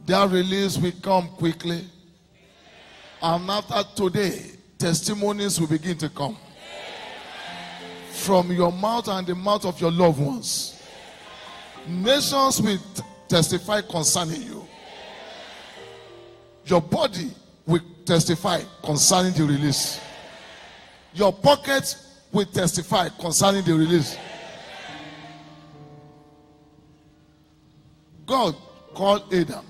That release will come quickly. And after today, testimonies will begin to come. From your mouth and the mouth of your loved ones. Nations will testify concerning you. Your body will testify concerning the release. Your pockets will testify concerning the release. God called Adam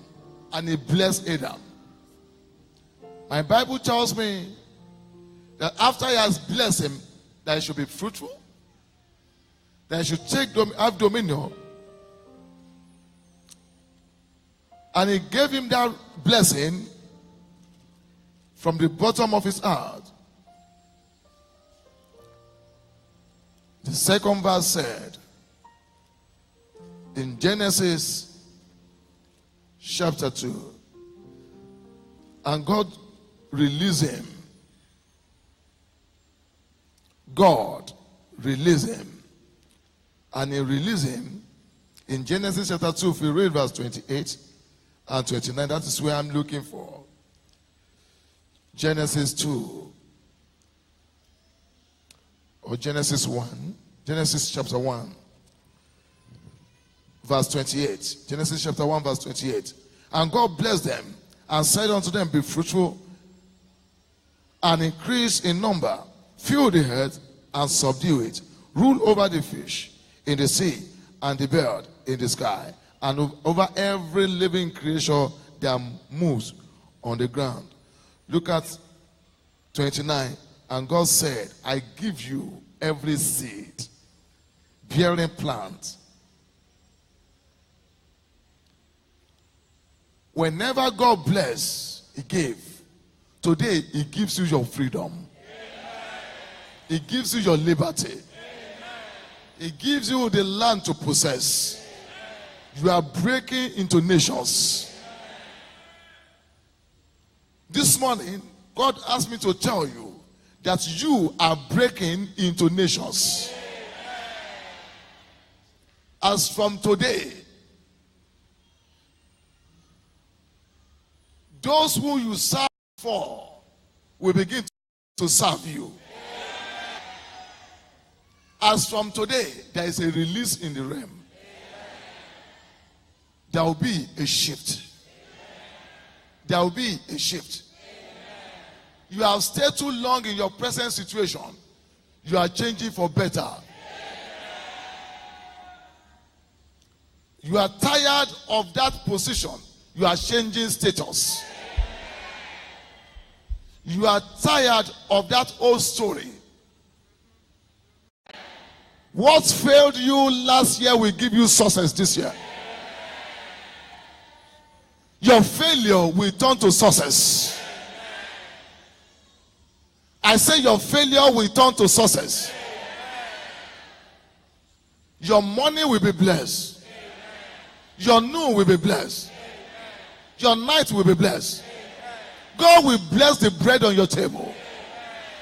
and he blessed Adam. My Bible tells me that after he has blessed him, that he should be fruitful, that he should have dominion. And he gave him that blessing from the bottom of his heart. The second verse said, in Genesis chapter 2, and God released him. God released him. And he released him in Genesis chapter 2. If we read verse 28 and 29, that is where I'm looking for. Genesis 2. Or Genesis 1. Genesis chapter 1. Verse 28. Genesis chapter 1 verse 28. And God blessed them and said unto them, be fruitful and increase in number. Fill the earth and subdue it. Rule over the fish in the sea and the bird in the sky, and over every living creature that moves on the ground. Look at 29. And God said, I give you every seed bearing plant. Whenever God bless, he gave. Today, he gives you your freedom. He gives you your liberty. He gives you the land to possess. You are breaking into nations. This morning, God asked me to tell you that you are breaking into nations. As from today, those who you serve for will begin to serve you. As from today, there is a release in the realm. There will be a shift. There will be a shift. You have stayed too long in your present situation. You are changing for better. You are tired of that position. You are changing status. You are tired of that old story. What failed you last year will give you success this year. Your failure will turn to success. I say your failure will turn to success. Your money will be blessed. Your noon will be blessed. Your night will be blessed. God will bless the bread on your table.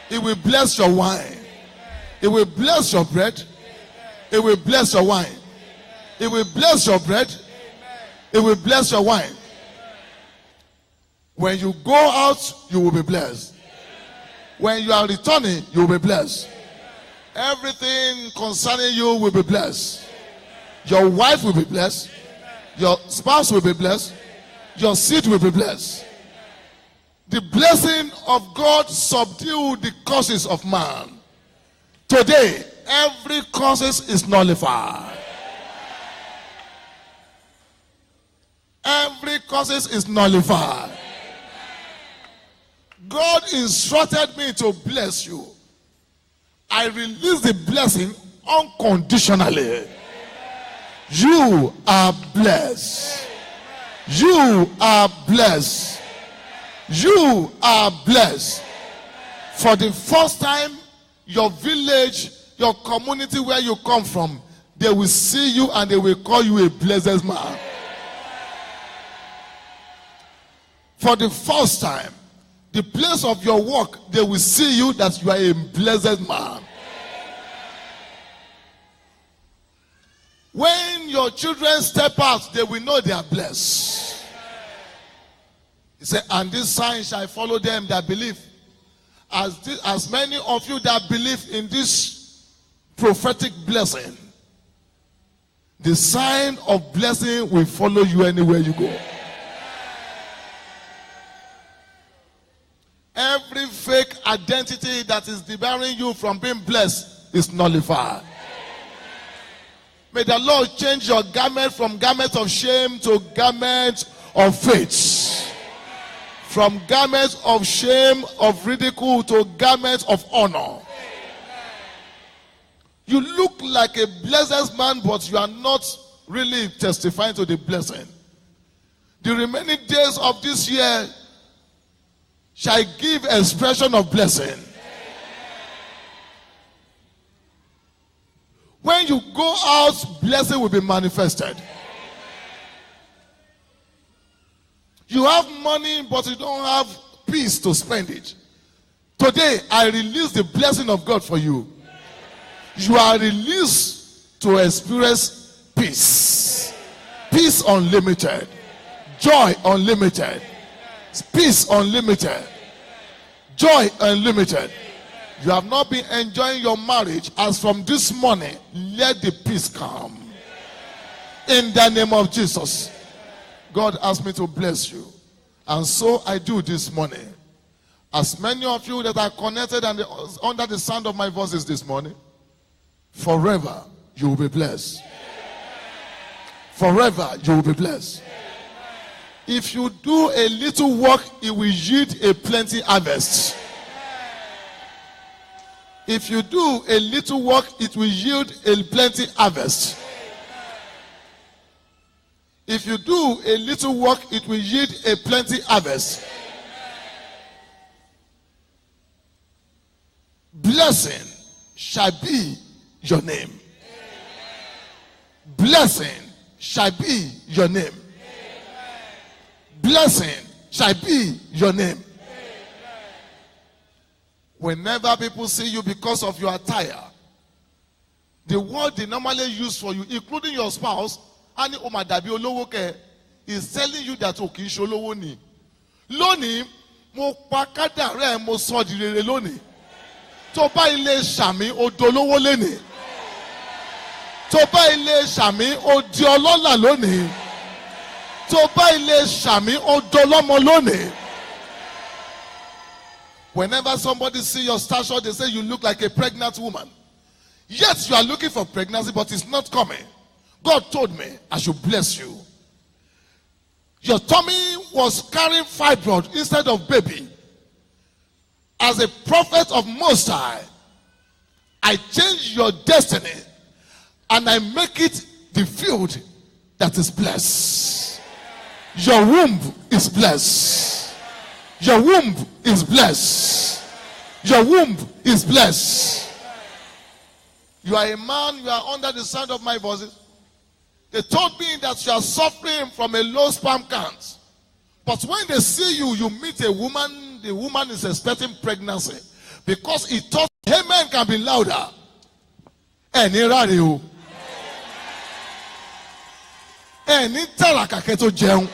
He will bless your wine. He will bless your bread. He will bless your wine. He will bless your bread. He will bless your wine. When you go out, you will be blessed. When you are returning, you will be blessed. Everything concerning you will be blessed. Your wife will be blessed. Your spouse will be blessed. Your seed will be blessed. The blessing of God subdue the curses of man. Today, every curses is nullified. Every curses is nullified. God instructed me to bless you. I release the blessing unconditionally. You are blessed. You are blessed. You are blessed. For the first time, your village, your community where you come from, they will see you and they will call you a blessed man. For the first time, the place of your work, they will see you that you are a blessed man. When your children step out, they will know they are blessed. Say, and this sign shall follow them that believe. As many of you that believe in this prophetic blessing, the sign of blessing will follow you anywhere you go. Every fake identity that is debarring you from being blessed is nullified. May the Lord change your garment from garment of shame to garment of faith. From garment of shame, of ridicule to garment of honor. You look like a blessed man, but you are not really testifying to the blessing. The remaining days of this year shall give expression of blessing. When you go out, blessing will be manifested. You have money, but you don't have peace to spend it. Today, I release the blessing of God for you. You are released to experience peace. Peace unlimited. Joy unlimited. Peace unlimited. Joy unlimited. You have not been enjoying your marriage. As from this morning, let the peace come. In the name of Jesus. God asked me to bless you. And so I do this morning. As many of you that are connected and under the sound of my voices this morning, forever you will be blessed. Forever you will be blessed. If you do a little work, it will yield a plenty harvest. If you do a little work, it will yield a plenty harvest. If you do a little work, it will yield a plenty harvest. Blessing shall be your name. Blessing shall be your name. Blessing shall be your name. Whenever people see you because of your attire, the word they normally use for you, including your spouse, Ani Omadabi Olowoke, is telling you that okay, Sholowo ni. Loni, mo pakada re mo so di rere loni. Tó bá ilé Ṣàmì odolowo leni. Tó bá ilé Ṣàmì odi ọlọ́lá lónìí. Tó bá ilé Ṣàmì odolomo lónìí. Whenever somebody see your stature, they say you look like a pregnant woman. Yet you are looking for pregnancy, but it's not coming. God told me I should bless you. Your tummy was carrying fibroid instead of baby. As a prophet of Most High, I change your destiny and I make it the field that is blessed. Your womb is blessed. Your womb is blessed. Your womb is blessed. You are a man, you are under the sound of my voice. They told me that you are suffering from a low sperm count. But when they see you, you meet a woman, the woman is expecting pregnancy. Because he thought, amen can be louder. Ẹni ráre o. Ẹni tàràkà kẹ́tó jẹun.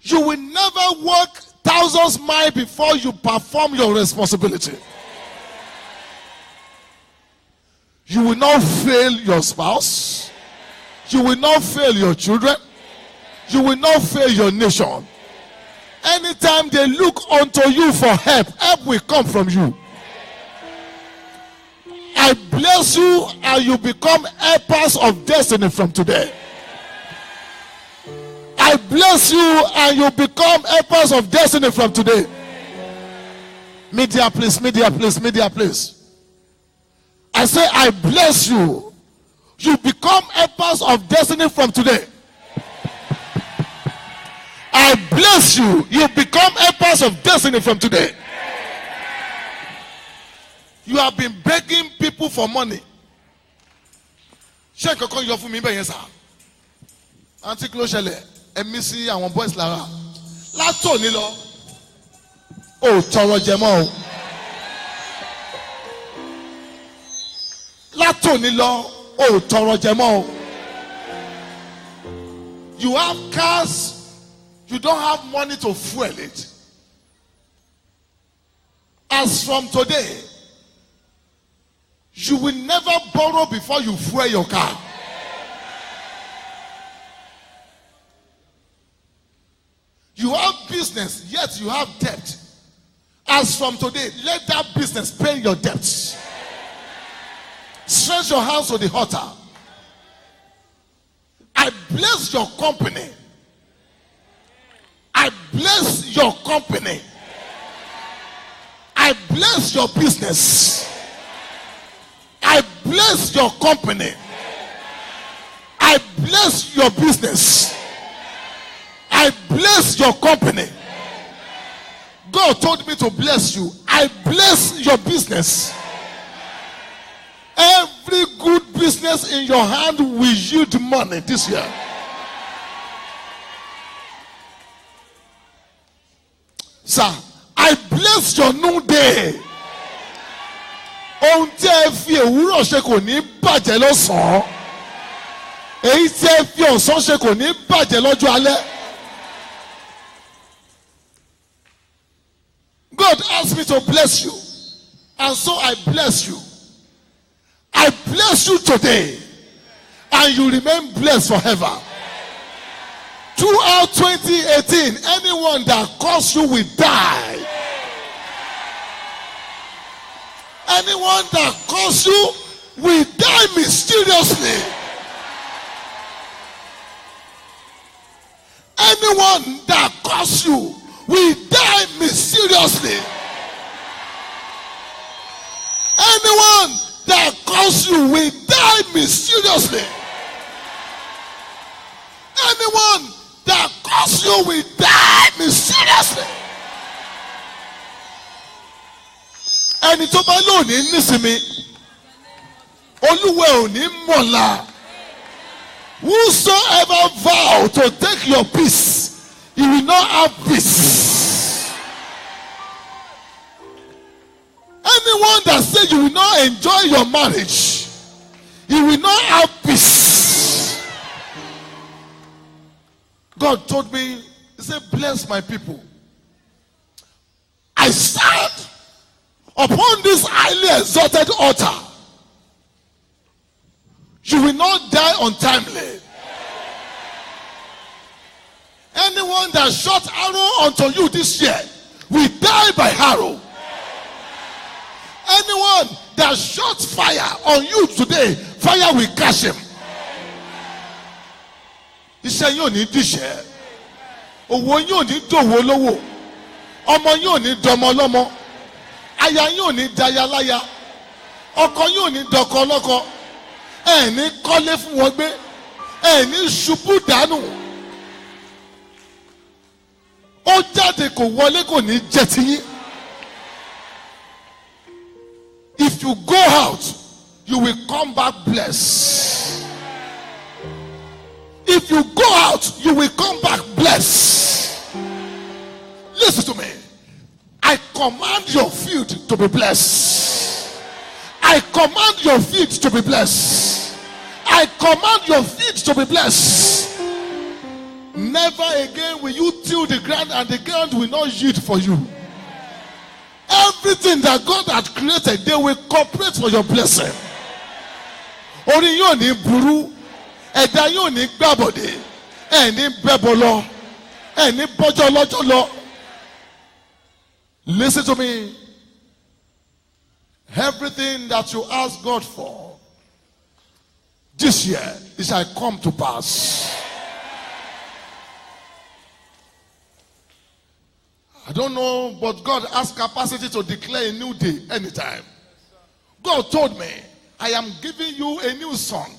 You will never walk thousands miles before you perform your responsibility. You will not fail your spouse. You will not fail your children. You will not fail your nation. Anytime they look unto you for help, help will come from you. I bless you and you become helpers of destiny from today. I bless you and you become helpers of destiny from today. Media please, media please, media please. I say I bless you. You become helpers of destiny from today. I bless you. You become helpers of destiny from today. You have been begging people for money. Check your call for me, yes, sir. Auntie Clochelle, MEC and one boys Lara. Lato ni lo. Oh, tọrọ jẹ mọ́ o. Lato ni lo. Oh, tọrọ jẹ mọ́ o. You have cars, you don't have money to fuel it. As from today, you will never borrow before you fuel your car. You have business, yet you have debt. As from today, let that business pay your debts. Stretch your hands to the altar. I bless your company. I bless your company. I bless your business. I bless your company. I bless your business. I bless your company. God told me to bless you. I bless your business. Every good business in your hand will yield money this year. Sir, I bless your new day. Ohun tí ẹ fi òwúrọ̀ ṣe kò ní bàjẹ́ lọ́sàn-án. Èyí tí ẹ fi ọ̀sán ṣe kò ní bàjẹ́ lọ́jọ́ alẹ́. God asked me to bless you, and so I bless you. I bless you today, and you remain blessed forever. Throughout 2018, anyone that calls you will die. Anyone that calls you will die mysteriously. Anyone that calls you will die mysteriously. Anyone that calls you will die mysteriously. Anyone that calls you will die mysteriously. Ẹni tó bá lónìí nísìmí, Olúwa ò ní mọ̀la. Whosoever vow to take your peace, you will not have peace. Anyone that says you will not enjoy your marriage, you will not have peace. God told me, he said, bless my people. I stand upon this highly exalted altar. You will not die untimely. Anyone that shot arrow unto you this year will die by arrow. Anyone that shot fire on you today, fire will catch him. Iṣẹ́ yóò ní díṣẹ́, owó yóò ní dòwó lówó, ọmọ yóò ní dọmọ lọ́mọ, aya yóò ní daya láya, ọkọ yóò ní dọkọ lọ́kọ, ẹ ní kọ́lé fún wọn gbé, ẹ ní ṣubú dànù. Ó jáde kò wọlé kò ní jẹ tiyín. If you go out, you will come back blessed. If you go out, you will come back blessed. Listen to me. I command your feet to be blessed. I command your feet to be blessed. I command your feet to be blessed. Never again will you till the ground and the ground will not yield for you. Everything that God had created, they will cooperate for your blessing. Orí yóò ní burú, ẹ̀dá yóò ní gbàbọ̀dé, ẹ̀ ní bẹ́bọ̀ lọ, ẹ̀ ní bọ́jọ́ lọ́jọ́ lọ. Listen to me. Everything that you ask God for this year, it shall come to pass. I don't know, but God has capacity to declare a new day anytime. God told me, I am giving you a new song.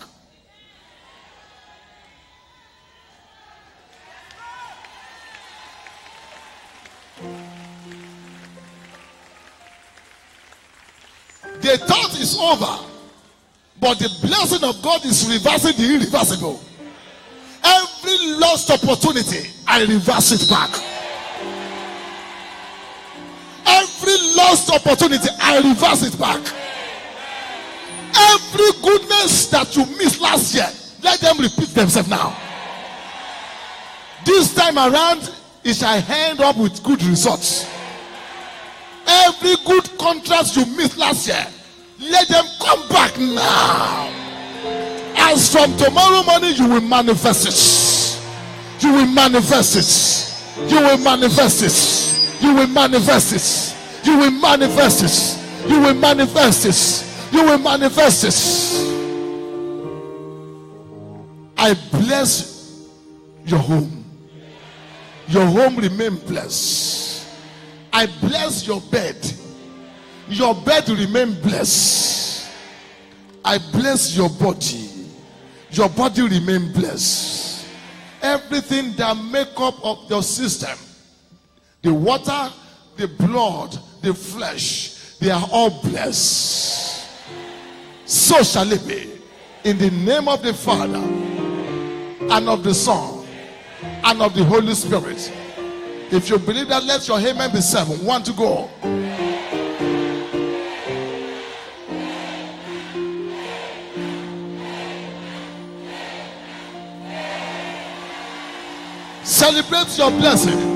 They thought it's over, but the blessing of God is reversing the irreversible. Every lost opportunity, I reverse it back. Every lost opportunity, I reverse it back. Every goodness that you missed last year, let them repeat themselves now. this time around, it shall end up with good results. Every good contract you missed last year, let them come back now. As from tomorrow morning, you will manifest it. You will manifest it. You will manifest it. You will manifest it. You will manifest it. You will manifest it. You will manifest it. I bless your home. Your home remain blessed. I bless your bed. Your bed remain blessed. I bless your body. Your body remain blessed. Everything that make up of your system, the water, the blood, the flesh, they are all blessed. So shall it be. In the name of the Father, and of the Son, and of the Holy Spirit. If you believe that, let your amen be 7. 1 to go. Celebrate your blessing.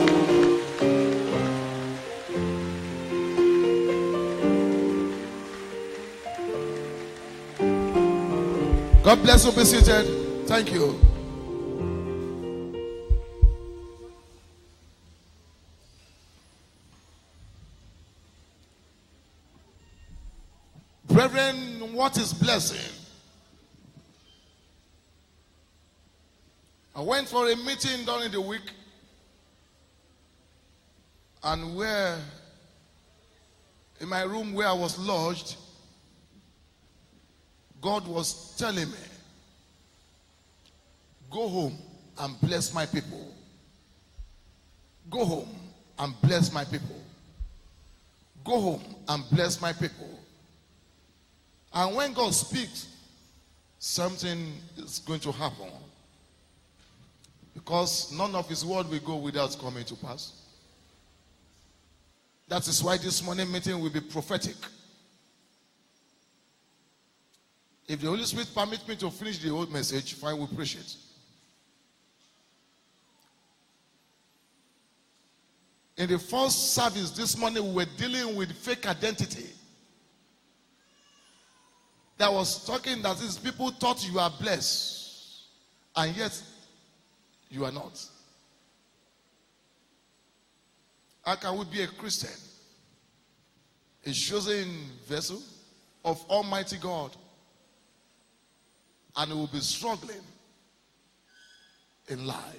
God bless you. Be seated. Thank you. Brethren, what is blessing? I went for a meeting during the week, and where in my room where I was lodged, God was telling me, go home and bless my people. Go home and bless my people. Go home and bless my people. And when God speaks, something is going to happen. Because none of his word will go without coming to pass. That is why this morning meeting will be prophetic. If the Holy Spirit permits me to finish the whole message, fine, we'll preach it. In the first service this morning, we were dealing with fake identity. That was talking that these people thought you are blessed, and yet you are not. How can we be a Christian, a chosen vessel of Almighty God, and we will be struggling in life?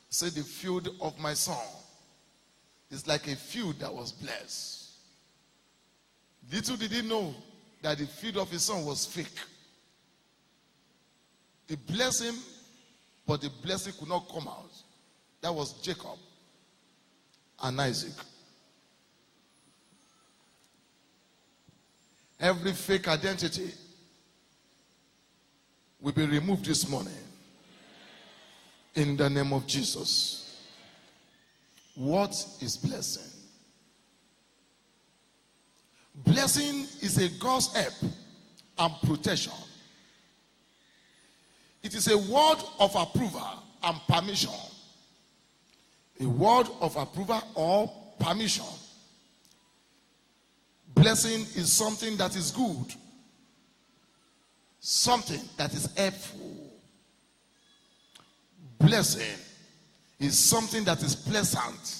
Say, the field of my son is like a field that was blessed. Little did he know that the field of his son was fake. He blessed him, but the blessing could not come out. That was Jacob and Isaac. Every fake identity will be removed this morning in the name of Jesus. What is blessing? Blessing is a God's help and protection. It is a word of approval and permission. A word of approval or permission. Blessing is something that is good. Something that is helpful. Blessing is something that is pleasant.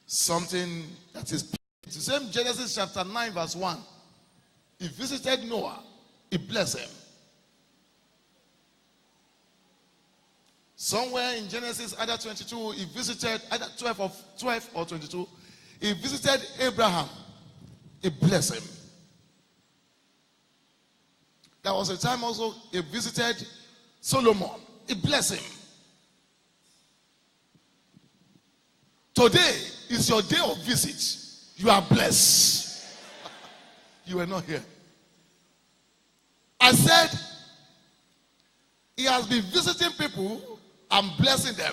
Something that is, it's the same Genesis chapter 9 verse 1. He visited Noah, he blessed him. Somewhere in Genesis either 22, he visited, either 12 or 22, he visited Abraham, he blessed him. There was a time also he visited Solomon, he blessed him. Today is your day of visit. You are blessed. You were not here. I said, he has been visiting people and blessing them.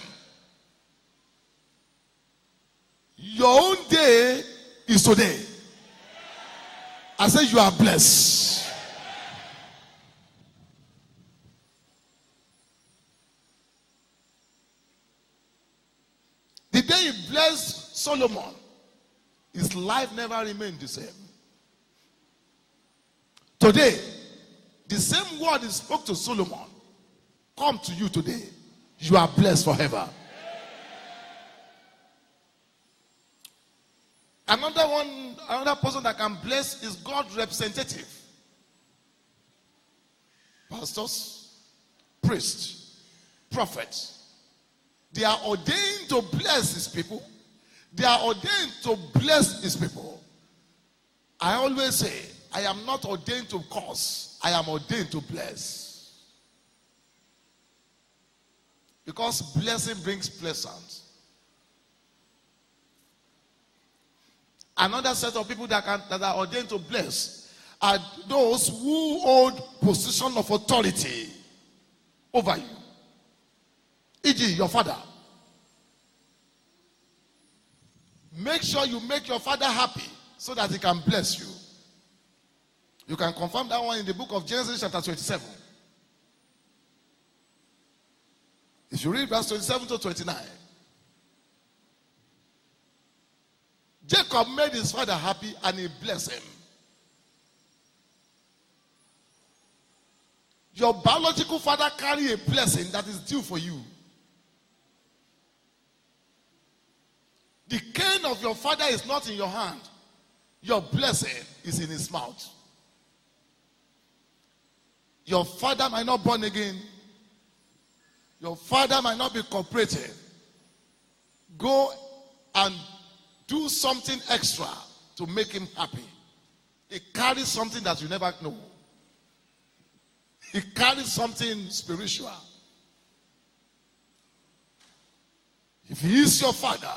Your own day is today. I say you are blessed. The day he blessed Solomon, his life never remained the same. Today, the same word he spoke to Solomon come to you today. You are blessed forever. Another person that can bless is God's representative. Pastors, priests, prophets. They are ordained to bless his people. They are ordained to bless his people. I always say, I am not ordained to curse. I am ordained to bless. Because blessing brings pleasant. Another set of people that are ordained to bless are those who hold position of authority over you. E.g., your father. Make sure you make your father happy so that he can bless you. You can confirm that one in the book of Genesis chapter 27. If you read verse 27 to 29. Jacob made his father happy and he blessed him. Your biological father carry a blessing that is due for you. The cane of your father is not in your hand. Your blessing is in his mouth. Your father might not born again. Your father might not be cooperative. Go and do something extra to make him happy. He carries something that you never know. He carries something spiritual. If he is your father,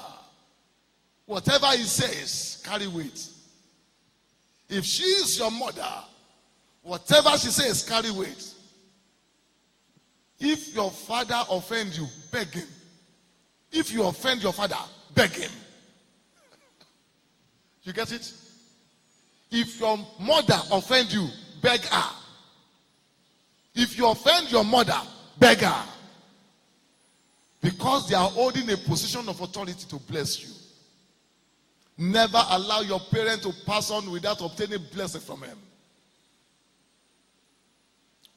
whatever he says, carry weight. If she is your mother, whatever she says, carry weight. If your father offends you, beg him. If you offend your father, beg him. You get it? If your mother offends you, beg her. If you offend your mother, beg her. Because they are holding a position of authority to bless you. Never allow your parent to pass on without obtaining blessing from him.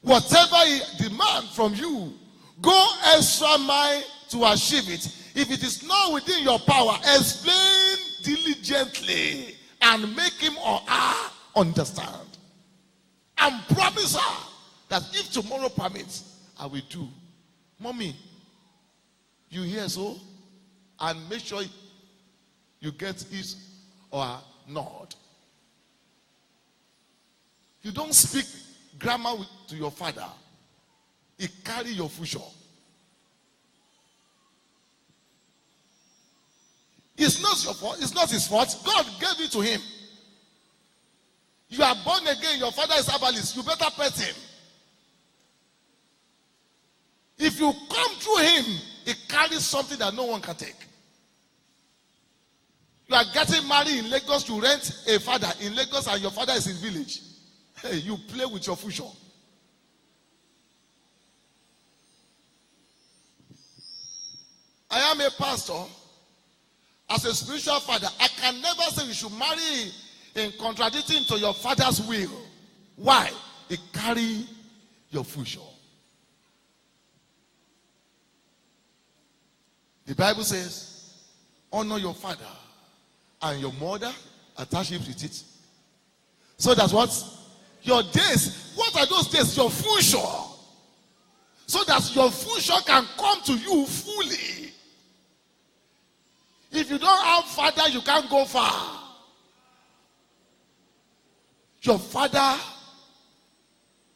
Whatever he demands from you, go extra mile to achieve it. If it is not within your power, explain diligently and make him or her understand. And promise her that if tomorrow permits, I will do. Mommy, you hear so? And make sure you get his or her nod. You don't speak grammar to your father. He carry your future. It's not your fault. It's not his fault. God gave it to him. You are born again. Your father is herbalist. You better pet him. If you come through him, he carries something that no one can take. You are getting married in Lagos. You rent a father in Lagos and your father is in village. Hey, you play with your future. I am a pastor. As a spiritual father, I can never say you should marry in contradicting to your father's will. Why? He carry your future. The Bible says, honor your father and your mother, attach him with it. So that what? Your days, what are those days? Your future. So that your future can come to you fully. If you don't have father, you can't go far. Your father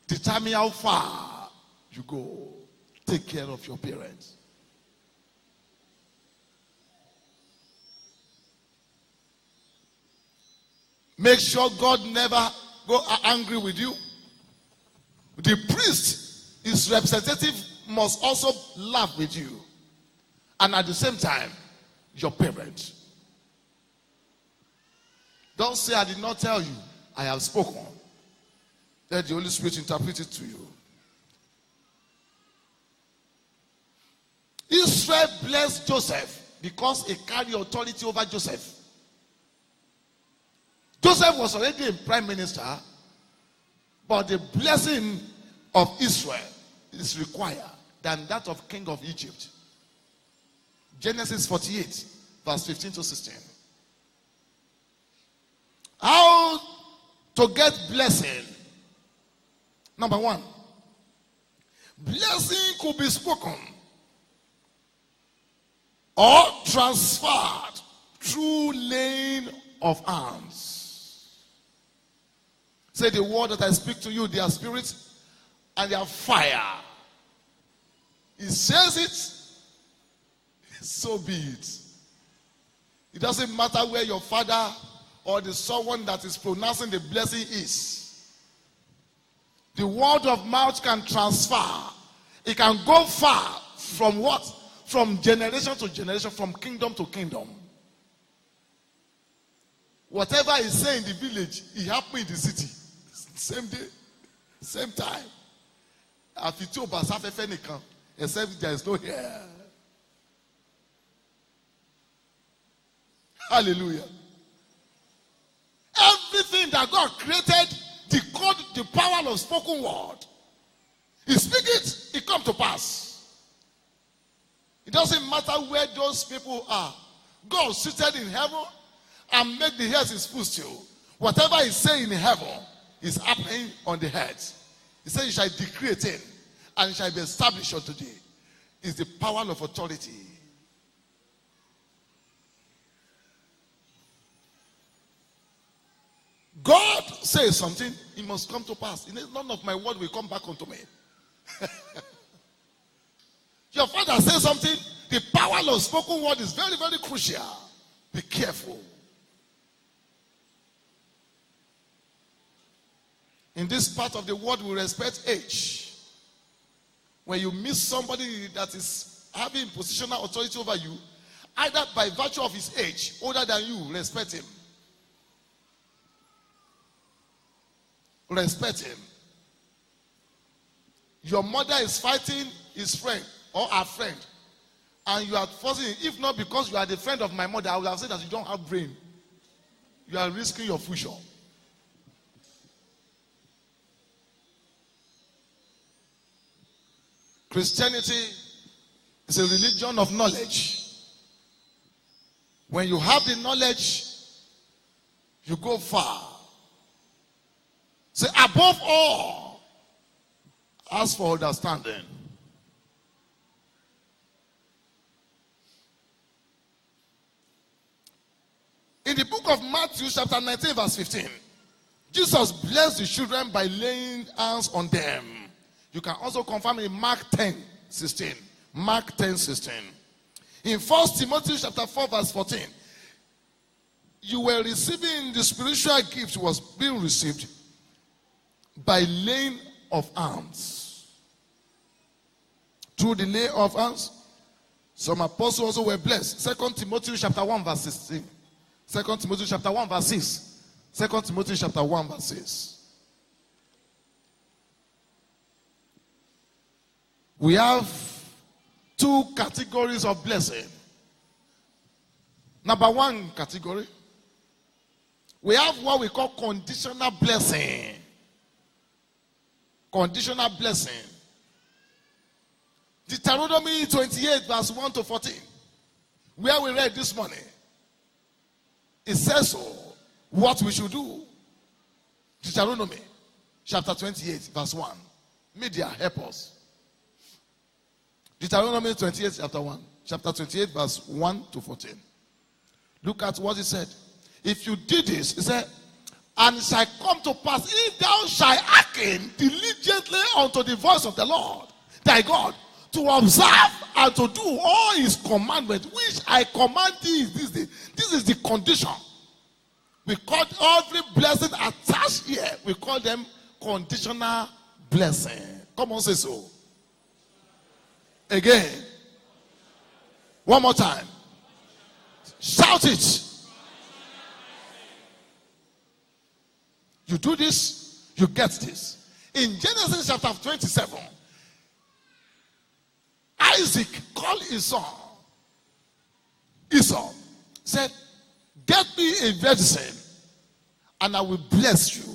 determine how far you go. Take care of your parents. Make sure God never go angry with you. The priest, his representative, must also laugh with you. And at the same time, your parents. Don't say I did not tell you. I have spoken. Let the Holy Spirit interpret it to you. Israel blessed Joseph because he carried authority over Joseph. Joseph was already a prime minister, but the blessing of Israel is required than that of king of Egypt. Genesis 48, verse 15 to 16. How to get blessing? Number one, blessing could be spoken or transferred through laying of hands. Say, the word that I speak to you, they are spirit and they are fire. He says it, so be it. It doesn't matter where your father or the someone that is pronouncing the blessing is. The word of mouth can transfer. It can go far from what? From generation to generation, from kingdom to kingdom. Whatever he say in the village, it happened in the city. Same day, same time. Except there is no hair. Hallelujah. Everything that God created, the power of spoken word. He speak it, it come to pass. It doesn't matter where those people are. God seated in heaven and make the earth his footstool. Whatever he say in heaven is happening on the earth. He said, "You shall decree a thing, and it shall be established unto thee." It's the power of authority. God says something, it must come to pass. None of my word will come back unto me. Your father says something, the power of spoken word is very, very crucial. Be careful. In this part of the world, we respect age. When you meet somebody that is having positional authority over you, either by virtue of his age, older than you, respect him. Respect him. Your mother is fighting his friend or her friend, and you are forcing him. If not because you are the friend of my mother, I would have said that you don't have brain. You are risking your future. Christianity is a religion of knowledge. When you have the knowledge, you go far. Say, above all, ask for understanding. In the book of Matthew, chapter 19, verse 15, Jesus blessed the children by laying hands on them. You can also confirm in Mark 10, 16. Mark 10, 16. In 1 Timothy chapter 4, verse 14, you were receiving the spiritual gift was being received by laying of hands. Through the lay of hands, some apostles also were blessed. 2 Timothy chapter 1, verse 16. 2 Timothy chapter 1, verse 6. 2 Timothy chapter 1, verse 6. We have two categories of blessing. Number one category, we have what we call conditional blessing. Conditional blessing. Deuteronomy 28, verse 1 to 14, where we read this morning, it says so, what we should do. Deuteronomy chapter 28, verse 1. Media, help us. Deuteronomy 28, chapter 28, verse 1 to 14. Look at what he said. If you did this, he said, and it shall come to pass, if thou shalt hearken diligently unto the voice of the Lord thy God, to observe and to do all his commandments, which I command thee this day. This is the condition. We call every blessing attached here, we call them conditional blessing. Come on, say so. Again. One more time. Shout it. You do this, you get this. In Genesis chapter 27, Isaac called his son Esau, said, get me a virgin and I will bless you.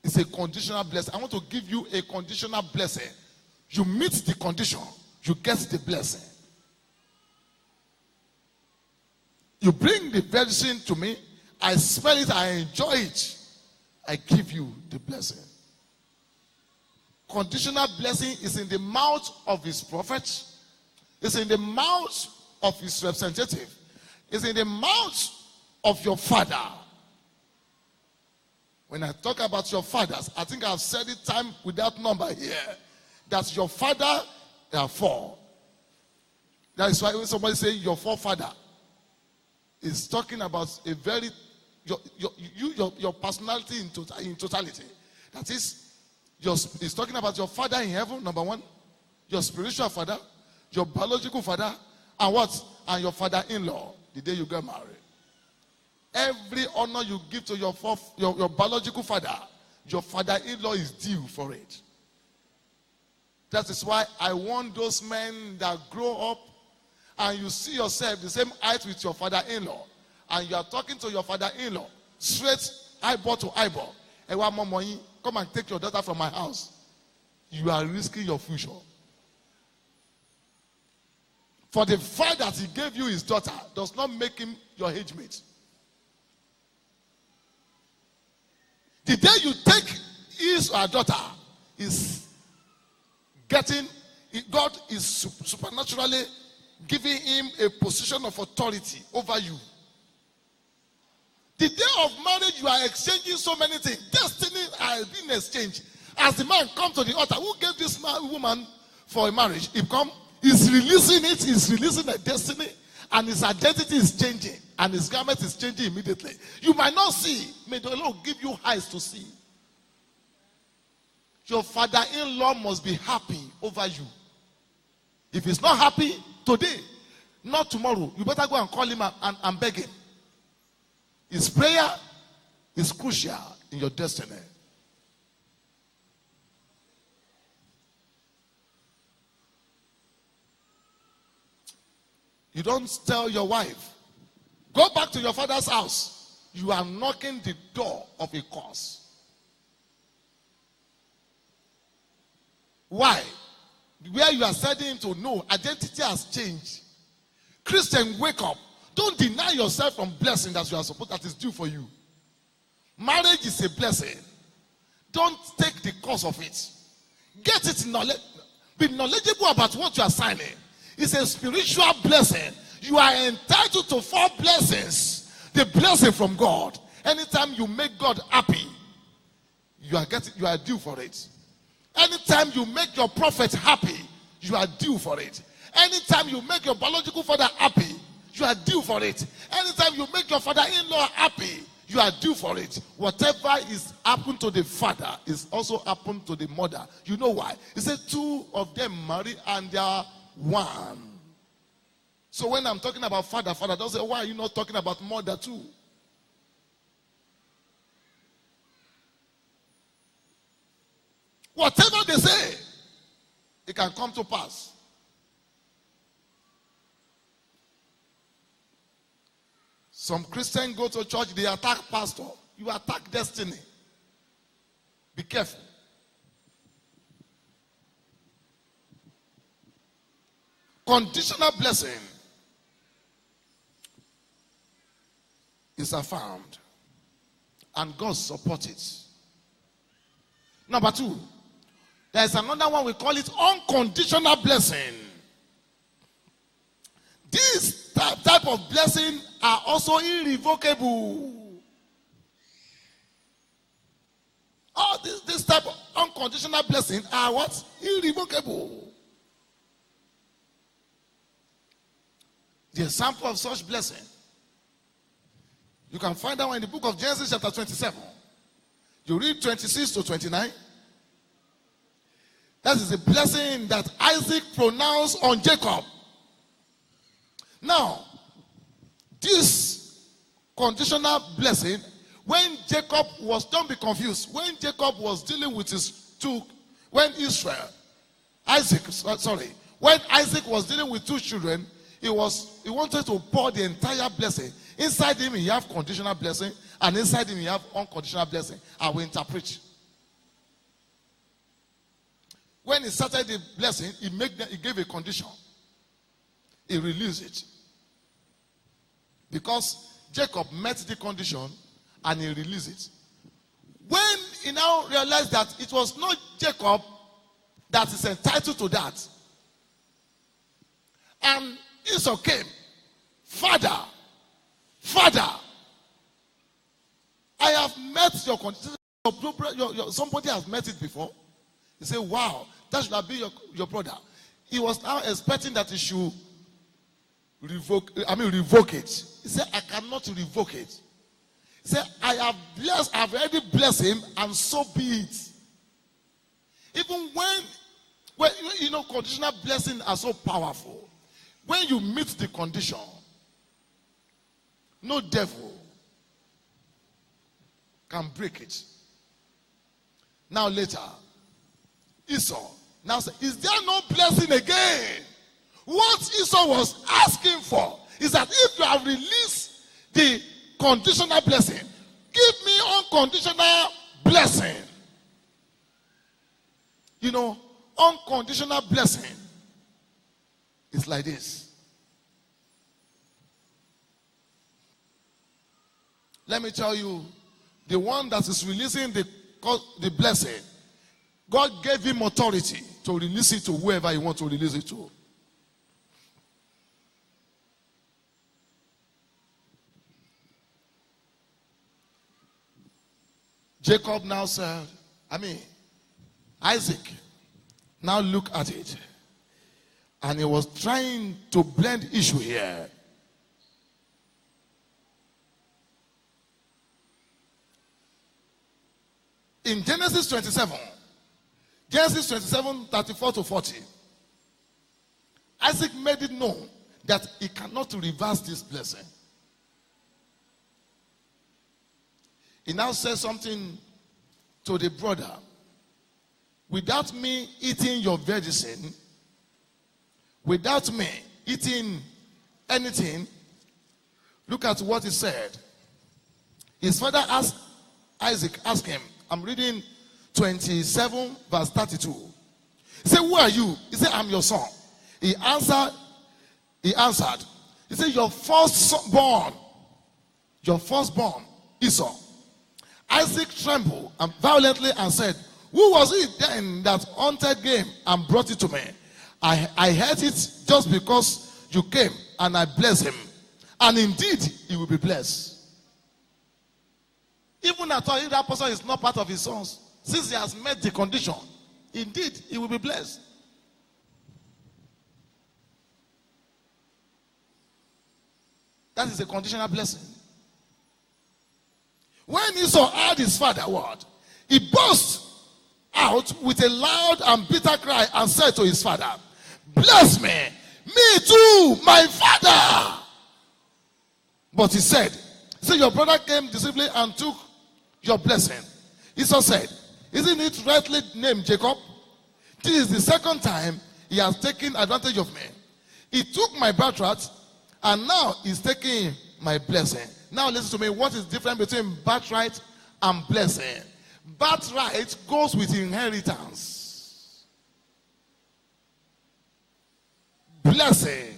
It's a conditional blessing. I want to give you a conditional blessing. You meet the condition, you get the blessing. You bring the virgin to me, I smell it, I enjoy it, I give you the blessing. Conditional blessing is in the mouth of his prophet, it's in the mouth of his representative, it's in the mouth of your father. When I talk about your fathers, I think I've said it time without number here, that your father, there are four. That is why when somebody say your forefather, is talking about a very your personality in totality. That is, it's talking about your father in heaven, number one, your spiritual father, your biological father, and what? And your father-in-law, the day you get married. Every honor you give to your biological father, your father-in-law is due for it. That is why I want those men that grow up and you see yourself the same height with your father-in-law, and you are talking to your father-in-law straight eyeball to eyeball. Come and take your daughter from my house. You are risking your future. For the fact that he gave you his daughter does not make him your age mate. The day you take his or her daughter is getting, God is supernaturally giving him a position of authority over you. The day of marriage, you are exchanging so many things. Destiny has been exchanged. As the man comes to the altar, who gave this woman for a marriage? He come, he's releasing it, he's releasing a destiny, and his identity is changing, and his garment is changing immediately. You might not see, may the Lord give you eyes to see. Your father-in-law must be happy over you. If he's not happy today, not tomorrow, you better go and call him and beg him. His prayer is crucial in your destiny. You don't tell your wife, go back to your father's house. You are knocking the door of a curse. Why? Where you are sending him to know, identity has changed. Christian, wake up. Don't deny yourself from blessing that you are supposed, that is due for you. Marriage is a blessing. Don't take the course of it. Get it knowledge. Be knowledgeable about what you are signing. It's a spiritual blessing. You are entitled to 4 blessings. The blessing from God. Anytime you make God happy, you are due for it. Anytime you make your prophet happy, you are due for it. Anytime you make your biological father happy, you are due for it. Anytime you make your father-in-law happy, you are due for it. Whatever is happened to the father is also happened to the mother. You know why? He said 2 of them marry and they are one. So when I'm talking about father, don't say, why are you not talking about mother too? Whatever they say, it can come to pass. Some Christians go to church, they attack pastor. You attack destiny. Be careful. Conditional blessing is affirmed, and God supports it. Number 2, there is another one, we call it unconditional blessing. These type of blessing are also irrevocable. All this type of unconditional blessing are what? Irrevocable. The example of such blessing, you can find that one in the book of Genesis chapter 27. You read 26 to 29. That is a blessing that Isaac pronounced on Jacob. Now, this conditional blessing When Jacob was, don't be confused, when Jacob was dealing with when Isaac was dealing with two children, he wanted to pour the entire blessing. Inside him, you have conditional blessing, and inside him, you have unconditional blessing. I will interpret. When he started the blessing, he gave a condition. He released it. Because Jacob met the condition and he released it. When he now realized that it was not Jacob that is entitled to that, and Esau came, Father, I have met your condition. Somebody has met it before. He said, wow, that should have been your brother. He was now expecting that he should revoke it. He said, I cannot revoke it. He said, I've already blessed him, and so be it. Even when conditional blessings are so powerful. When you meet the condition, no devil can break it. Now later, Esau now said, is there no blessing again? What Esau was asking for is that if you have released the conditional blessing, give me unconditional blessing. Unconditional blessing is like this. Let me tell you, the one that is releasing the blessing, God gave him authority to release it to whoever he wants to release it to. Jacob now said, Isaac, now look at it. And he was trying to blend issue here. In Genesis 27, 34 to 40, Isaac made it known that he cannot reverse this blessing. He now says something to the brother. Without me eating your medicine, without me eating anything, look at what he said. His father asked him, I'm reading 27 verse 32. He said, who are you? He said, I'm your son. He answered, he said, your firstborn, Esau. Isaac trembled and violently and said, who was it then that hunted game and brought it to me? I heard it just because you came, and I blessed him. And indeed, he will be blessed. Even if that person is not part of his sons, since he has met the condition, indeed, he will be blessed. That is a conditional blessing. When Esau heard his father's word, he burst out with a loud and bitter cry and said to his father, bless me too, my father. But he said, your brother came deceitfully and took your blessing. Esau said, isn't it rightly named Jacob? This is the second time he has taken advantage of me. He took my birthright, and now he's taking my blessing. Now listen to me. What is different between birthright and blessing? Birthright goes with inheritance. Blessing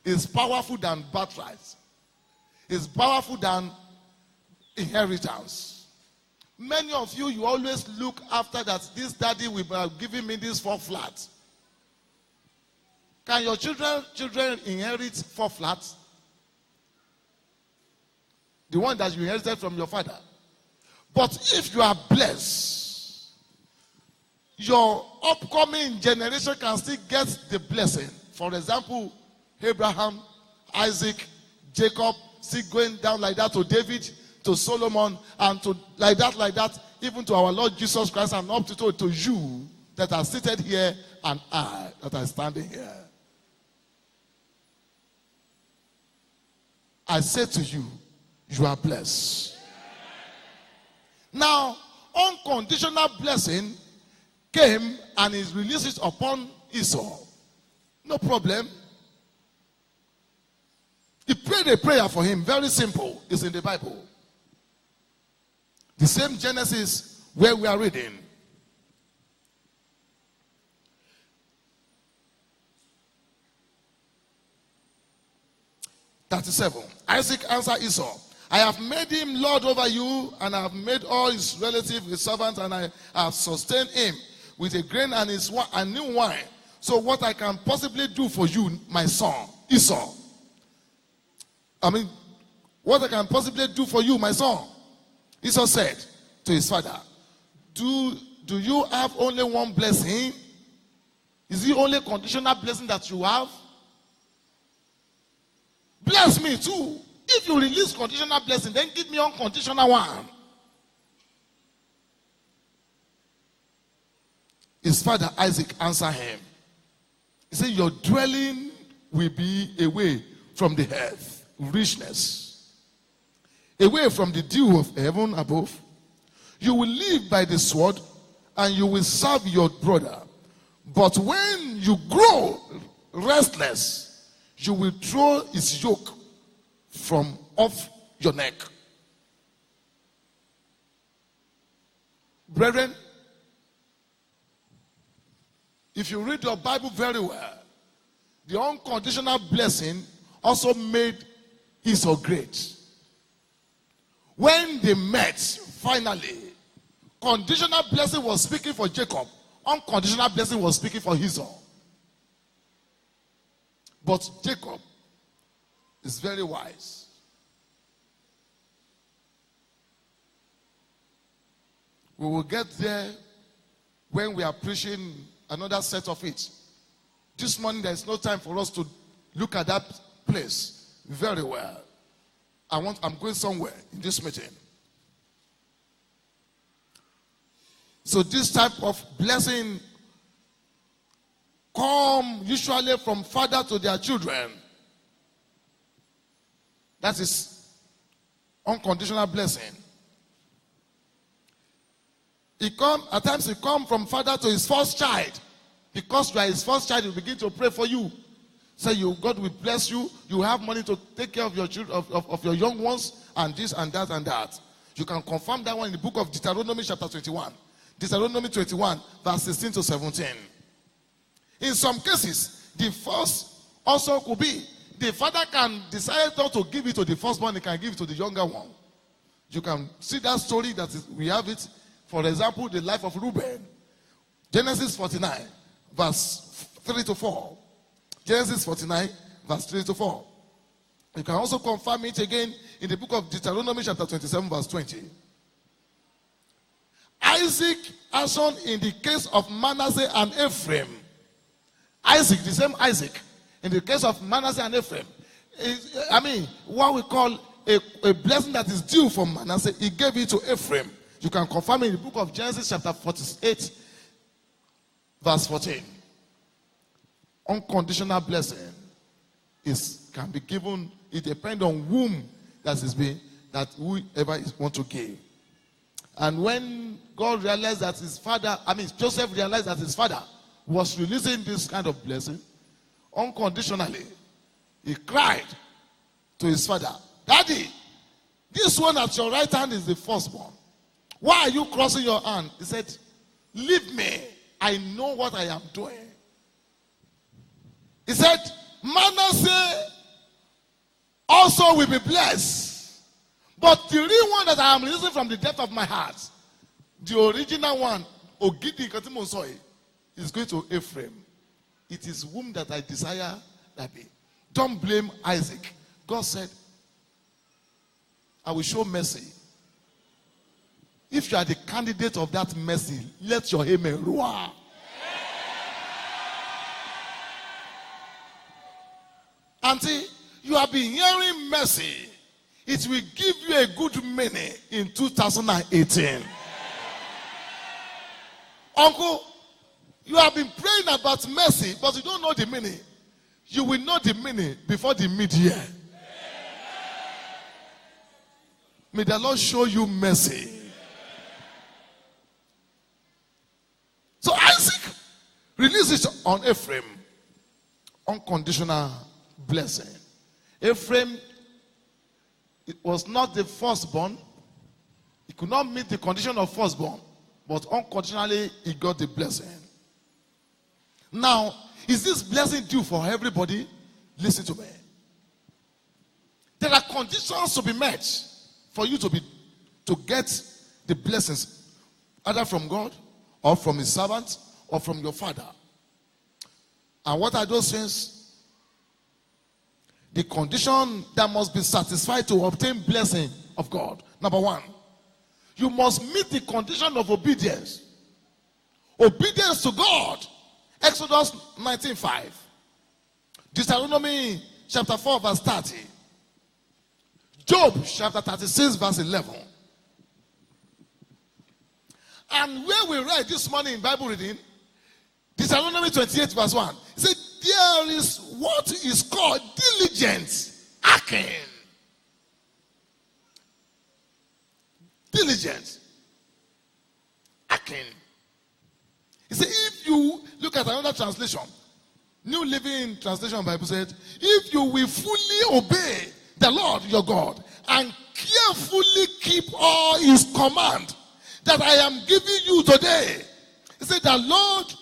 is powerful than birthright. It's powerful than inheritance. Many of you always look after that. This daddy will be giving me this 4 flats. Can your children inherit 4 flats? The one that you inherited from your father. But if you are blessed, your upcoming generation can still get the blessing. For example, Abraham, Isaac, Jacob, still going down like that to David, to Solomon, and to like that, even to our Lord Jesus Christ, and up to you that are seated here, and I that are standing here. I say to you, you are blessed. Now, unconditional blessing came and he released it upon Esau. No problem. He prayed a prayer for him. Very simple. It's in the Bible. The same Genesis where we are reading. Isaac answered Esau, I have made him lord over you, and I have made all his relatives his servants, and I have sustained him with a grain and new wine. So what I can possibly do for you, my son, Esau? What I can possibly do for you, my son? Esau said to his father, Do you have only one blessing? Is it only conditional blessing that you have? Bless me too. If you release conditional blessing, then give me unconditional one. His father Isaac answered him. He said, your dwelling will be away from the earth, richness, away from the dew of heaven above. You will live by the sword, and you will serve your brother. But when you grow restless, you will throw his yoke from off your neck. Brethren, if you read your Bible very well, the unconditional blessing also made Esau great. When they met, finally, conditional blessing was speaking for Jacob. Unconditional blessing was speaking for Esau. But Jacob is very wise. We will get there when we are preaching another set of it. This morning there is no time for us to look at that place very well. I'm going somewhere in this meeting. So this type of blessing come usually from father to their children. That is unconditional blessing. At times it come from father to his first child. Because you are his first child, he will begin to pray for you. Say God will bless you. You have money to take care of your children, of your young ones, and this and that and that. You can confirm that one in the book of Deuteronomy chapter 21. Deuteronomy 21, verse 16 to 17. In some cases, the first also could be the father can decide not to give it to the firstborn, he can give it to the younger one. You can see that story we have it. For example, the life of Reuben. Genesis 49, verse 3 to 4. Genesis 49, verse 3 to 4. You can also confirm it again in the book of Deuteronomy chapter 27, verse 20. Isaac acted in the case of Manasseh and Ephraim. Isaac, the same Isaac, in the case of Manasseh and Ephraim, what we call a blessing that is due from Manasseh, he gave it to Ephraim. You can confirm in the book of Genesis chapter 48, verse 14. Unconditional blessing can be given. It depends on whom that whoever want to give. And when God realized that Joseph realized that his father was releasing this kind of blessing, unconditionally, he cried to his father, Daddy, this one at your right hand is the firstborn. Why are you crossing your hand? He said, leave me. I know what I am doing. He said, Manasseh also will be blessed. But the real one that I am releasing from the depth of my heart, the original one, Ogidi Katimonsoi, is going to Ephraim. It is whom that I desire that be. Don't blame Isaac. God said, I will show mercy. If you are the candidate of that mercy, let your amen roar. Auntie, you have been hearing mercy. It will give you a good meaning in 2018. Uncle, you have been praying about mercy, but you don't know the meaning. You will know the meaning before the mid-year. May the Lord show you mercy. released it on Ephraim. Unconditional blessing. Ephraim, it was not the firstborn. He could not meet the condition of firstborn, but unconditionally he got the blessing. Now, is this blessing due for everybody? Listen to me. There are conditions to be met for you to get the blessings, either from God or from his servant or from your father. And what are those things? The condition that must be satisfied to obtain blessing of God. Number one, you must meet the condition of obedience. Obedience to God. Exodus 19:5. Deuteronomy chapter 4 verse 30. Job chapter 36 verse 11. And where we read this morning in Bible reading, Deuteronomy 28 verse 1. It said, there is what is called diligence. Hearken. Diligence. Hearken. He said, if you look at another translation, New Living Translation Bible said, if you will fully obey the Lord your God and carefully keep all his command that I am giving you today, he said, the Lord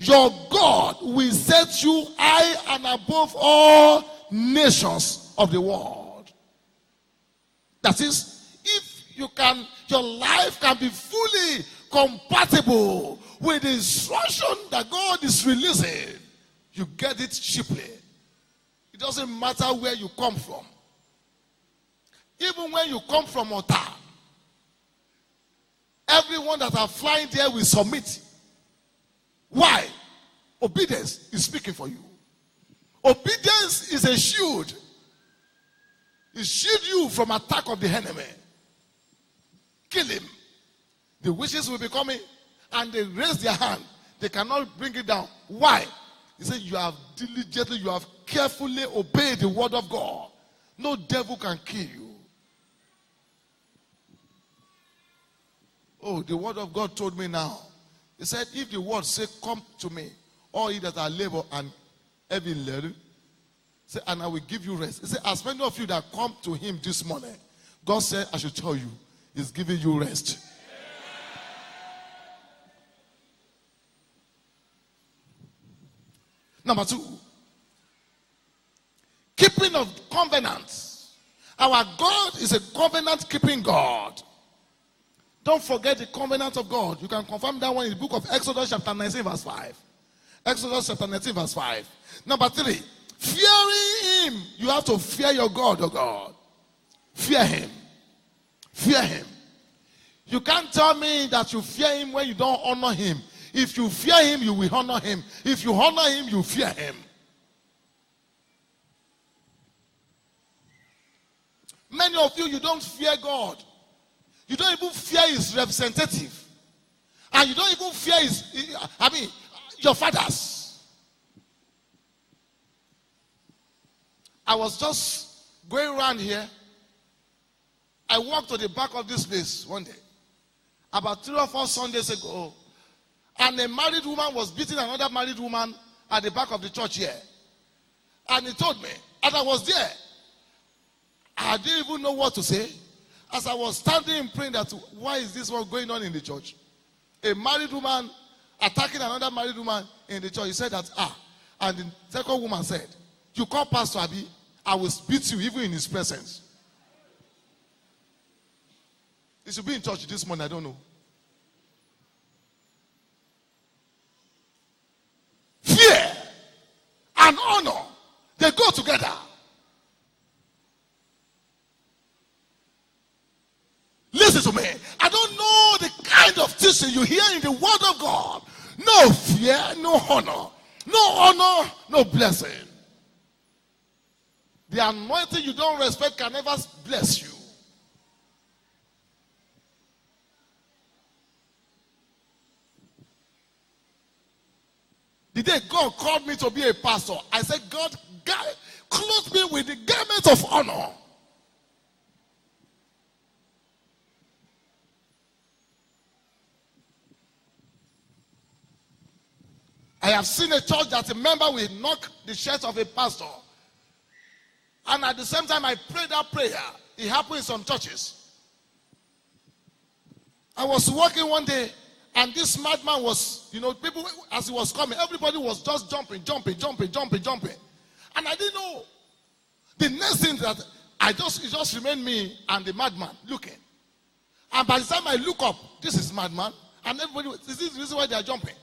your God will set you high and above all nations of the world. That is, if you can, your life can be fully compatible with the instruction that God is releasing, you get it cheaply. It doesn't matter where you come from. Even when you come from Ota, everyone that are flying there will submit. Why? Obedience is speaking for you. Obedience is a shield. It shields you from attack of the enemy. Kill him. The witches will be coming and they raise their hand. They cannot bring it down. Why? He said, you have diligently, you have carefully obeyed the word of God. No devil can kill you. Oh, the word of God told me now. He said, if the word say, come to me, all ye that are labor and heavy laden, say, and I will give you rest. He said, as many of you that come to him this morning, God said, I should tell you, he's giving you rest. Number two, keeping of covenants. Our God is a covenant-keeping God. Don't forget the covenant of God. You can confirm that one in the book of Exodus chapter 19 verse 5. Exodus chapter 19 verse 5. Number three, fearing him. You have to fear your God, oh God. Fear him. Fear him. You can't tell me that you fear him when you don't honor him. If you fear him, you will honor him. If you honor him, you fear him. Many of you, you don't fear God. You don't even fear his representative. And you don't even fear your fathers. I was just going around here. I walked to the back of this place one day, about 3 or 4 Sundays ago, and a married woman was beating another married woman at the back of the church here. And he told me, and I was there, I didn't even know what to say. As I was standing and praying that, why is this one going on in the church? A married woman attacking another married woman in the church. He said that, and the second woman said, you call Pastor Abi, I will beat you even in his presence. He should be in church this morning, I don't know. Fear and honor, they go together. Listen to me. I don't know the kind of teaching you hear in the word of God. No fear, no honor. No honor, no blessing. The anointing you don't respect can never bless you. The day God called me to be a pastor, I said, God, clothe me with the garment of honor. I have seen a church that a member will knock the shirt of a pastor. And at the same time, I prayed that prayer. It happened in some churches. I was walking one day, and this madman was, people, as he was coming, everybody was just jumping. And I didn't know. The next thing that it just remained me and the madman looking. And by the time I look up, this is madman. And everybody, this is the reason why they are jumping.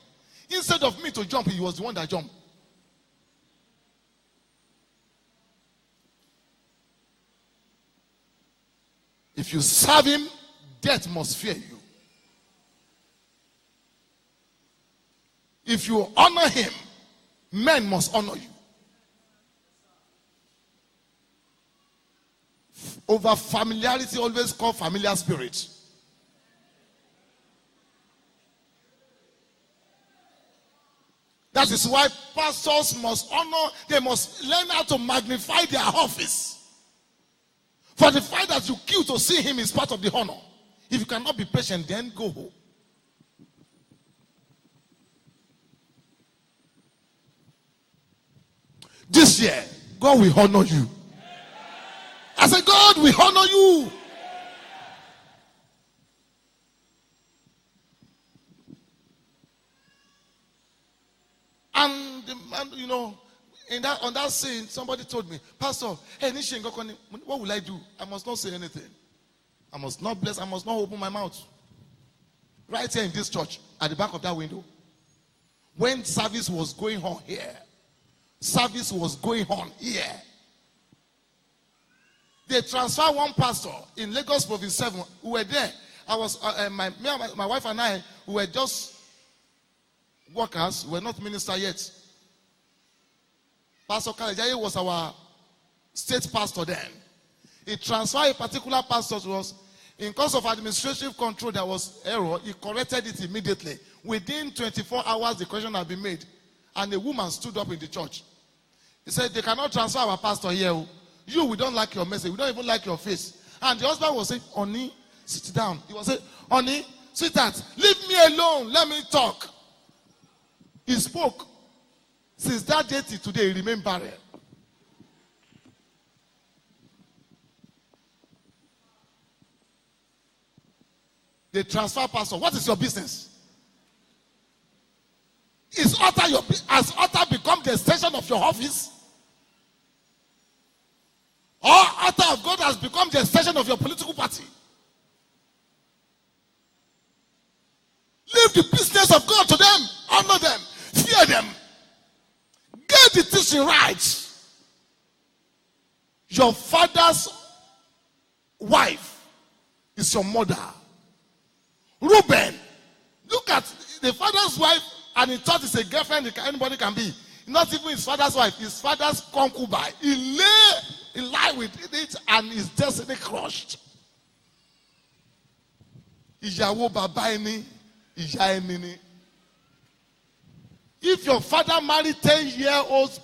Instead of me to jump, he was the one that jumped. If you serve him, death must fear you. If you honor him, men must honor you. Over familiarity, always call familiar spirit. That is why pastors must honor, they must learn how to magnify their office. For the fact that you kill to see him is part of the honor. If you cannot be patient, then go home. This year, God will honor you. I said, God will honor you. And the man, on that scene, somebody told me, Pastor, hey, what will I do? I must not say anything. I must not bless. I must not open my mouth. Right here in this church, at the back of that window, when service was going on here, they transferred one pastor in Lagos Province 7. We were there. I was my wife and I, we were just workers. We were not minister yet. Pastor Kalejaye was our state pastor then. He transferred a particular pastor to us. In course of administrative control, there was error. He corrected it immediately. Within 24 hours, the correction had been made. And a woman stood up in the church. He said, they cannot transfer our pastor here. We don't like your message. We don't even like your face. And the husband was saying, Honey, sit down. He was saying, Honey, sweetheart, leave me alone. Let me talk. He spoke. Since that day till today, he remained barren. They transfer pastor. What is your business? Has altar become the extension of your office? Or altar of God has become the extension of your political party? Leave the business of God to them. Honor them. Fear them. Get the teaching right. Your father's wife is your mother. Reuben, look at the father's wife, and he thought it's a girlfriend anybody can be. Not even his father's wife, his father's concubine. He lied with it, and his destiny crushed. Ìyàwó bàbá ẹni, ìyá ẹni ni. If your father married 10-year-old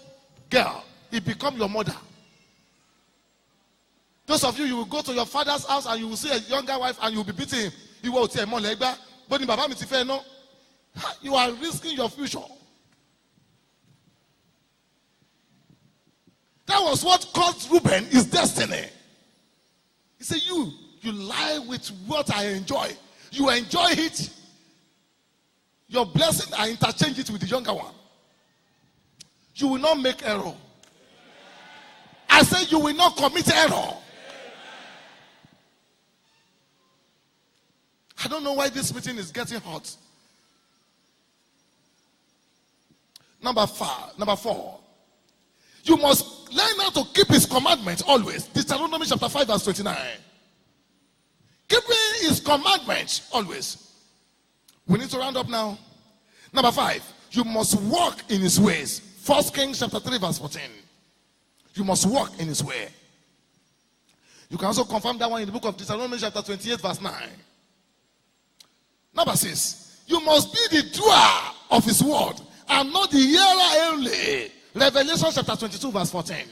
girl, he become your mother. Those of you will go to your father's house and you will see a younger wife and you will be beating him. You will say, you are risking your future. That was what caused Reuben his destiny. He said, you lie with what I enjoy. You enjoy it. Your blessing, I interchange it with the younger one. You will not make error. I say you will not commit error. I don't know why this meeting is getting hot. Number 4. You must learn how to keep his commandments always. Deuteronomy chapter 5 verse 29. Keeping his commandments always. We need to round up now. Number 5. You must walk in his ways. 1 Kings chapter 3 verse 14. You must walk in his way. You can also confirm that one in the book of Deuteronomy chapter 28 verse 9. Number 6. You must be the doer of his word and not the hearer only. Revelation chapter 22 verse 14.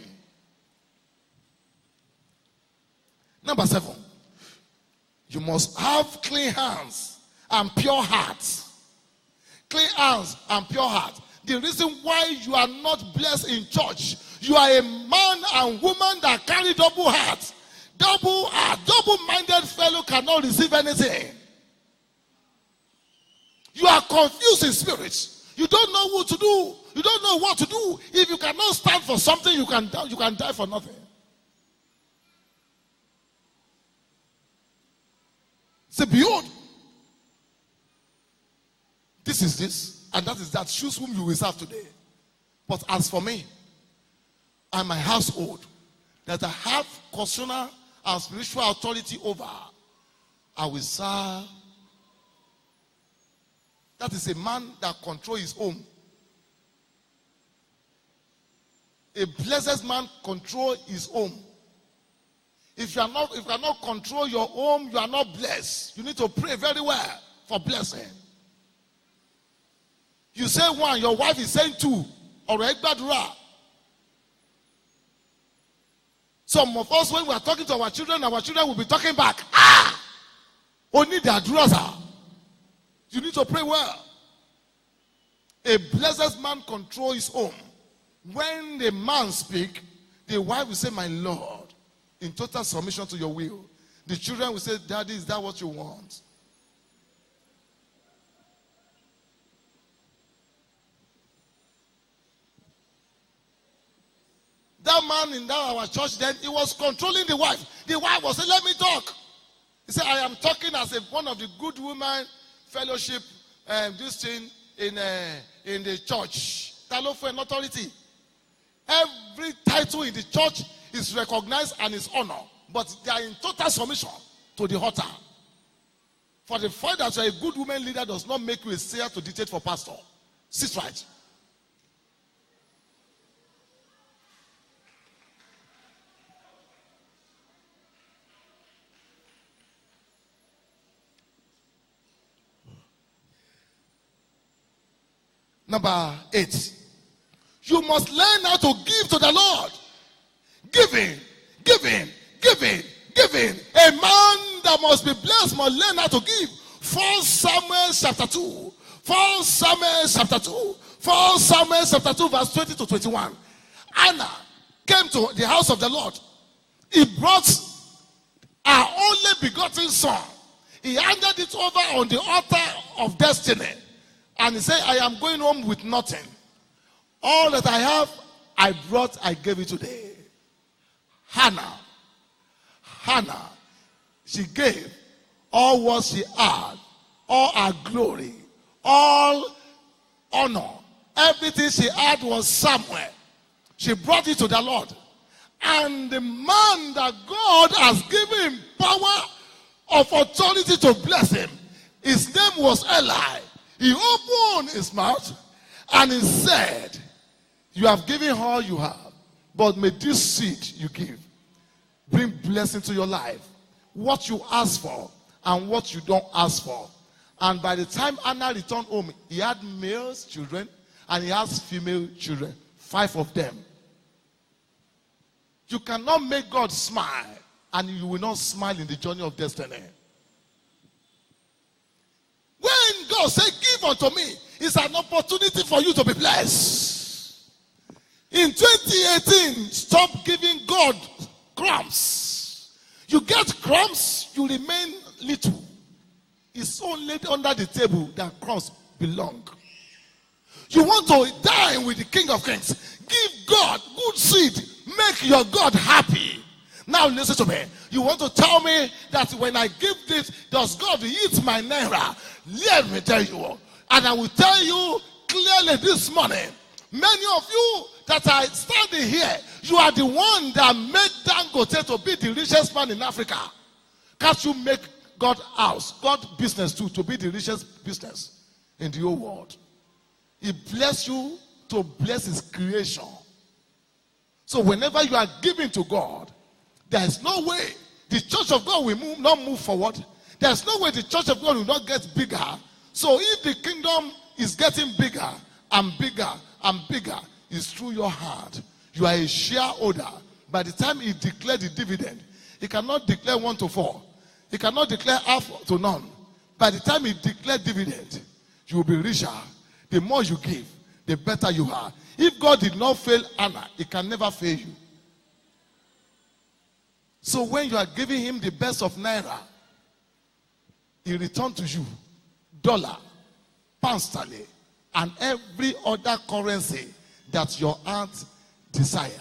Number 7. You must have clean hands and pure heart. Clean hands and pure heart. the reason why you are not blessed in church. You are a man and woman that carry double heart. Double-minded fellow cannot receive anything. You are confused in spirit. You don't know what to do. You don't know what to do. If you cannot stand for something, you can die for nothing. Say, behold, this is this, and that is that. Choose whom you will serve today. But as for me and my household, that I have constitutional and spiritual authority over, I will serve. That is a man that controls his home. A blessed man controls his home. If you cannot control your home, you are not blessed. You need to pray very well for blessing. You say one, your wife is saying two. Some of us, when we are talking to our children will be talking back. Only the adults. You need to pray well. A blessed man controls his home. When the man speaks, the wife will say, my Lord, in total submission to your will. The children will say, Daddy, is that what you want? That man in our church then, he was controlling the wife. The wife was saying, let me talk. He said, I am talking as one of the good women fellowship, this thing in the church. Talo for an authority. Every title in the church is recognized and is honored, but they are in total submission to the altar. For the fact that you are a good woman leader does not make you a seer to dictate for pastor. Sit right. Number 8. You must learn how to give to the Lord. Giving. A man that must be blessed must learn how to give. 1 Samuel chapter 2. 1 Samuel chapter 2. 1 Samuel chapter 2 verse 20 to 21. Anna came to the house of the Lord. He brought her only begotten son. He handed it over on the altar of destiny. And he said, I am going home with nothing. All that I have, I brought, I gave it today. Hannah, she gave all what she had, all her glory, all honor. Everything she had was somewhere. She brought it to the Lord. And the man that God has given him power of authority to bless him, his name was Eli. He opened his mouth and he said, you have given all you have, but may this seed you give bring blessing to your life. What you ask for and what you don't ask for. And by the time Anna returned home, he had male children and he has female children. 5 of them. You cannot make God smile and you will not smile in the journey of destiny. When God said, give unto me, it's an opportunity for you to be blessed. In 2018, stop giving God crumbs. You get crumbs, you remain little. It's only under the table that crumbs belong. You want to dine with the King of Kings. Give God good seed. Make your God happy. Now listen to me. You want to tell me that when I give this, does God eat my naira? Let me tell you. And I will tell you clearly this morning. Many of you that are standing here, you are the one that made Dangote to be the richest man in Africa. Can't you make God house, God business too, to be the richest business in the whole world? He bless you to bless his creation. So whenever you are giving to God, there is no way the church of God will not move forward. There is no way the church of God will not get bigger. So if the kingdom is getting bigger and bigger and bigger, it's through your heart. You are a shareholder. By the time he declared the dividend, he cannot declare 1 to 4. He cannot declare half to none. By the time he declared dividend, you will be richer. The more you give, the better you are. If God did not fail Anna, he can never fail you. So when you are giving him the best of naira, he returns to you dollar, pound sterling, and every other currency that your heart desire.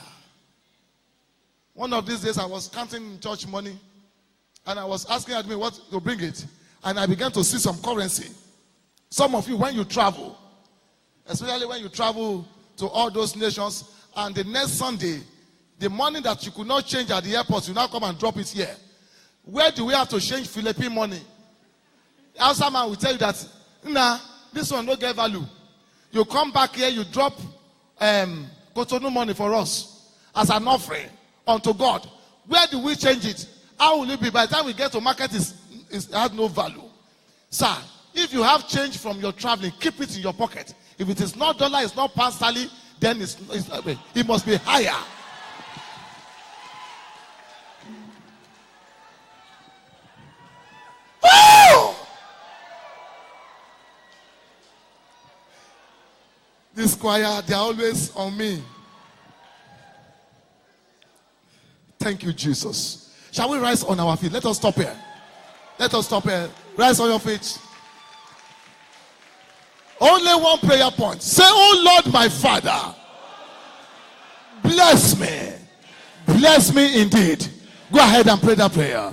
One of these days I was counting church money, and I was asking admin what to bring it, and I began to see some currency. Some of you, when you travel, especially when you travel to all those nations, and the next Sunday, the money that you could not change at the airport, you now come and drop it here. Where do we have to change Philippine money? Outside man will tell you that, nah, this one don't get value. You come back here, you drop Cotonou money for us as an offering unto God. Where do we change it? How will it be? By the time we get to market, it has no value. Sir, if you have change from your traveling, keep it in your pocket. If it is not dollar, it's not pound sterling, then it must be higher. Oh! This choir, they are always on me. Thank you, Jesus. Shall we rise on our feet? Let us stop here. Let us stop here. Rise on your feet. Only one prayer point. Say, oh Lord, my Father, bless me. Bless me indeed. Go ahead and pray that prayer.